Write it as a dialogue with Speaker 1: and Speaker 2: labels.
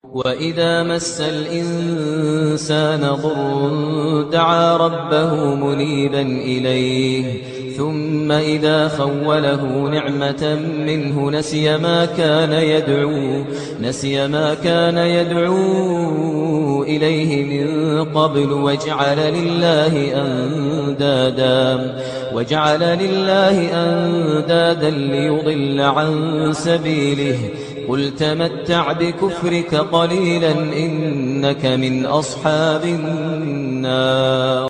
Speaker 1: وَإِذَا مَسَّ الْإِنسَانَ ضُرٌّ دَعَا رَبَّهُ مُنِيبًا إِلَيْهِ ثُمَّ إِذَا خَوَّلَهُ نِعْمَةً مِّنْهُ نَسِيَ مَا كَانَ يَدْعُو إِلَيْهِ مِن قَبْلُ وَجَعَلَ لِلَّهِ أَندَادًا لِّيُضِلَّ عَن سَبِيلِهِ قُلْ تَمَتَّعْ بِكُفْرِكَ قَلِيلًا إِنَّكَ مِنْ أَصْحَابِ النَّارِ